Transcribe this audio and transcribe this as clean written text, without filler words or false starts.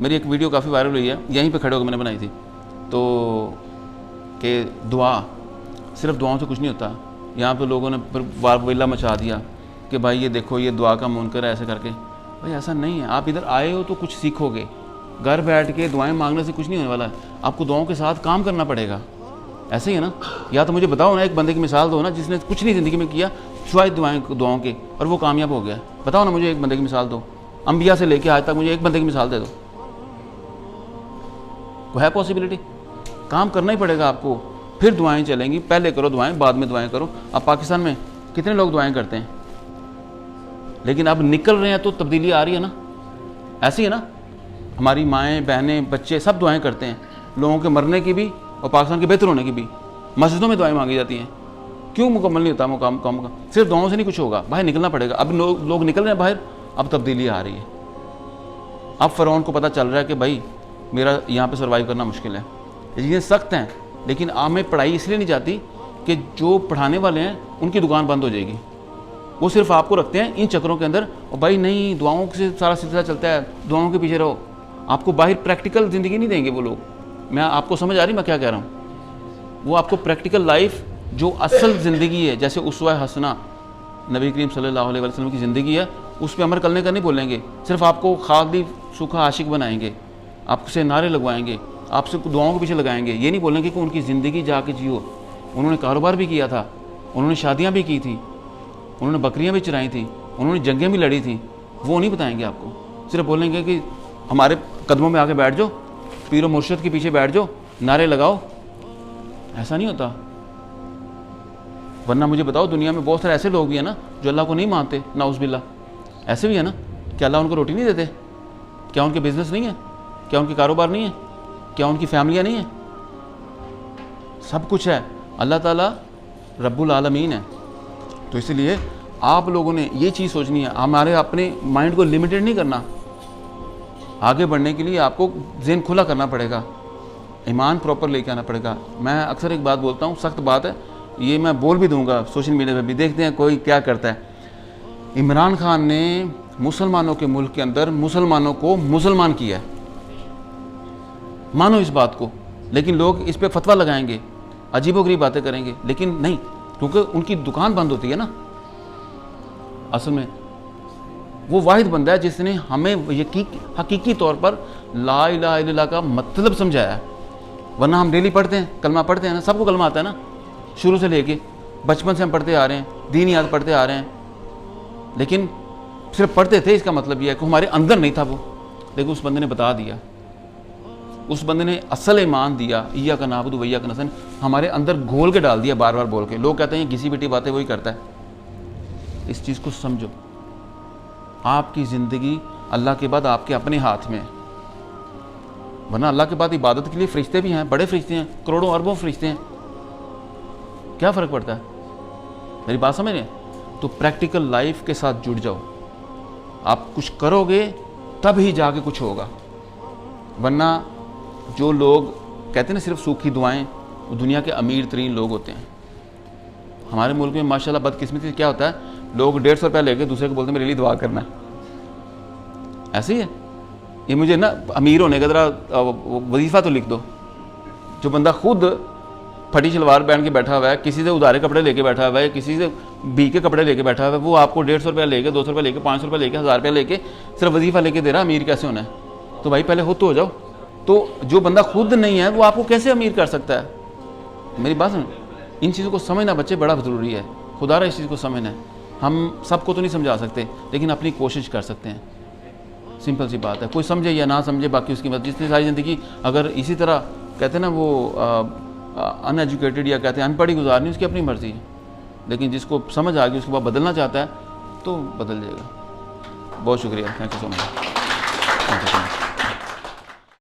میری ایک ویڈیو کافی وائرل ہوئی ہے, یہیں پہ کھڑے ہو کے میں نے بنائی تھی, تو کہ دعا صرف دعاؤں سے کچھ نہیں ہوتا. یہاں پہ لوگوں نے پھر ویلا مچا دیا کہ بھائی یہ دیکھو یہ دعا کا منکر ہے ایسے کر کے. بھائی ایسا نہیں ہے, آپ ادھر آئے ہو تو کچھ سیکھو گے. گھر بیٹھ کے دعائیں مانگنے سے کچھ نہیں ہونے والا ہے, آپ کو دعاؤں کے ساتھ کام کرنا پڑے گا. ایسے ہی ہے نا, یا تو مجھے بتاؤ نا ایک بندے کی مثال دو نا جس نے کچھ نہیں زندگی میں کیا سوائے دعاؤں کے اور وہ کامیاب ہو گیا. بتاؤ نا مجھے ایک بندے کی مثال دو, انبیاء سے لے کے آج تک مجھے ایک بندے کی مثال دے دو. وہ ہے پاسبلٹی؟ کام کرنا ہی پڑے گا آپ کو, پھر دعائیں چلیں گی. پہلے کرو دعائیں, بعد میں دعائیں کرو. اب پاکستان میں کتنے لوگ دعائیں کرتے ہیں, لیکن اب نکل رہے ہیں تو تبدیلی آ رہی ہے نا. ایسی ہے نا, ہماری مائیں بہنیں بچے سب دعائیں کرتے ہیں, لوگوں کے مرنے کی بھی اور پاکستان کے بہتر ہونے کی بھی. مسجدوں میں دعائیں مانگی جاتی ہیں, کیوں مکمل نہیں ہوتا مقام کا؟ صرف دعاؤں سے نہیں کچھ ہوگا, باہر نکلنا پڑے گا. اب لوگ نکل رہے ہیں باہر, اب تبدیلی آ رہی ہے. اب فرعون کو پتہ چل رہا ہے کہ بھائی میرا یہاں پہ سروائیو کرنا مشکل ہے. یہ چیزیں سخت ہیں, لیکن عام میں پڑھائی اس لیے نہیں جاتی کہ جو پڑھانے والے ہیں ان کی دکان بند ہو جائے گی. وہ صرف آپ کو رکھتے ہیں ان چکروں کے اندر, اور بھائی نہیں دعاؤں سے سارا سلسلہ چلتا ہے, دعاؤں کے پیچھے رہو. آپ کو باہر پریکٹیکل زندگی نہیں دیں گے وہ لوگ. میں آپ کو سمجھ آ رہی میں کیا کہہ رہا ہوں؟ وہ آپ کو پریکٹیکل لائف جو اصل زندگی ہے, جیسے اسوہ حسنہ نبی کریم صلی اللہ علیہ وسلم کی زندگی ہے, اس پہ عمل کرنے کا نہیں بولیں گے. صرف آپ کو خالی سوکھا عاشق بنائیں گے, آپ سے نعرے لگوائیں گے, آپ سے دعاؤں کے پیچھے لگائیں گے. یہ نہیں بولیں گے کہ ان کی زندگی جا کے جیو. انہوں نے کاروبار بھی کیا تھا, انہوں نے شادیاں بھی کی تھیں, انہوں نے بکریاں بھی چرائی تھیں, انہوں نے جنگیں بھی لڑی تھیں. وہ نہیں بتائیں گے آپ کو. صرف بولیں گے کہ ہمارے قدموں میں آ کے بیٹھ جاؤ, پیر و مرشد کے پیچھے بیٹھ جاؤ, نعرے لگاؤ. ایسا نہیں ہوتا. ورنہ مجھے بتاؤ, دنیا میں بہت سارے ایسے لوگ بھی ہیں نا جو اللہ کو نہیں مانتے, نعوذ باللہ. ایسے بھی ہے نا, کہ اللہ ان کو روٹی نہیں دیتے؟ کیا ان کے بزنس نہیں ہے؟ کیا ان کے کاروبار نہیں ہے؟ کیا ان کی فیملیاں نہیں ہیں؟ سب کچھ ہے. اللہ تعالیٰ رب العالمین ہے. تو اس لیے آپ لوگوں نے یہ چیز سوچنی ہے, ہمارے اپنے مائنڈ کو لمیٹڈ نہیں کرنا. آگے بڑھنے کے لیے آپ کو ذہن کھلا کرنا پڑے گا, ایمان پراپر لے کے آنا پڑے گا. میں اکثر ایک بات بولتا ہوں, سخت بات ہے یہ, میں بول بھی دوں گا سوشل میڈیا پہ بھی, دیکھتے ہیں کوئی کیا کرتا ہے. عمران خان نے مسلمانوں کے ملک کے اندر مسلمانوں کو مسلمان کیا ہے, مانو اس بات کو. لیکن لوگ اس پہ فتویٰ لگائیں گے, عجیب و غریب باتیں کریں گے, لیکن نہیں, کیونکہ ان کی دکان بند ہوتی ہے نا. اصل میں وہ واحد بندہ ہے جس نے ہمیں حقیقی طور پر لا الہ الا اللہ کا مطلب سمجھایا ہے. ورنہ ہم ڈیلی پڑھتے ہیں, کلمہ پڑھتے ہیں نا, سب کو کلمہ آتا ہے نا, شروع سے لے کے بچپن سے ہم پڑھتے آ رہے ہیں, دین یاد پڑھتے آ رہے ہیں. لیکن صرف پڑھتے تھے, اس کا مطلب یہ ہے کہ ہمارے اندر نہیں تھا وہ. لیکن اس بندے نے بتا دیا, اس بندے نے اصل ایمان دیا, ایاک نعبد و ایاک نستعین, ہمارے اندر گھول کے ڈال دیا بار بار بول کے. لوگ کہتے ہیں گھسی پٹی باتیں وہی کرتا ہے. اس چیز کو سمجھو, آپ کی زندگی اللہ کے بعد آپ کے اپنے ہاتھ میں ہے. ورنہ اللہ کے بعد عبادت کے لیے فرشتے بھی ہیں, بڑے فرشتے ہیں, کروڑوں اربوں فرشتے ہیں. کیا فرق پڑتا ہے؟ میری بات سمجھ رہے ہیں؟ تو پریکٹیکل لائف کے ساتھ جڑ جاؤ. آپ کچھ کرو گے تب ہی جا کے کچھ ہوگا. ورنہ جو لوگ کہتے ہیں نا صرف سوکھی دعائیں, وہ دنیا کے امیر ترین لوگ ہوتے ہیں. ہمارے ملک میں ماشاءاللہ بدقسمتی سے کیا ہوتا ہے, لوگ 150 روپیہ لے کے دوسرے کو بولتے ہیں میرے لیے دعا کرنا ہے. ایسے ہی ہے. یہ مجھے نا امیر ہونے کا ذرا وظیفہ تو لکھ دو. جو بندہ خود پھٹی شلوار پہن کے بیٹھا ہوا ہے, کسی سے ادھارے کپڑے لے کے بیٹھا ہوا ہے, کسی سے بی کے کپڑے لے کے بیٹھا ہوا ہے, وہ آپ کو 150 روپیہ لے کے, 200 روپیہ لے کے, 500 روپیہ لے کے, 1000 روپیہ لے کے صرف وظیفہ لے کے دے رہا, امیر کیسے ہونا ہے؟ تو بھائی پہلے خود تو ہو جاؤ. تو جو بندہ خود نہیں ہے وہ آپ کو کیسے امیر کر سکتا ہے؟ میری بات سن, ان چیزوں کو سمجھنا بچے بڑا ضروری ہے. خدا را اس چیز کو سمجھنا ہے. ہم سب کو تو نہیں سمجھا سکتے, لیکن اپنی کوشش کر سکتے ہیں. سمپل سی بات ہے. کوئی سمجھے یا نہ سمجھے باقی اس کی بات. جس نے ساری زندگی اگر اسی طرح کہتے ہیں نا وہ ان ایجوکیٹڈ یا کہتے ہیں ان پڑھی گزارنی, اس کی اپنی مرضی ہے. لیکن جس کو سمجھ آ گئی, اس کے بعد بدلنا چاہتا ہے تو بدل جائے گا. بہت شکریہ. Thank you so much.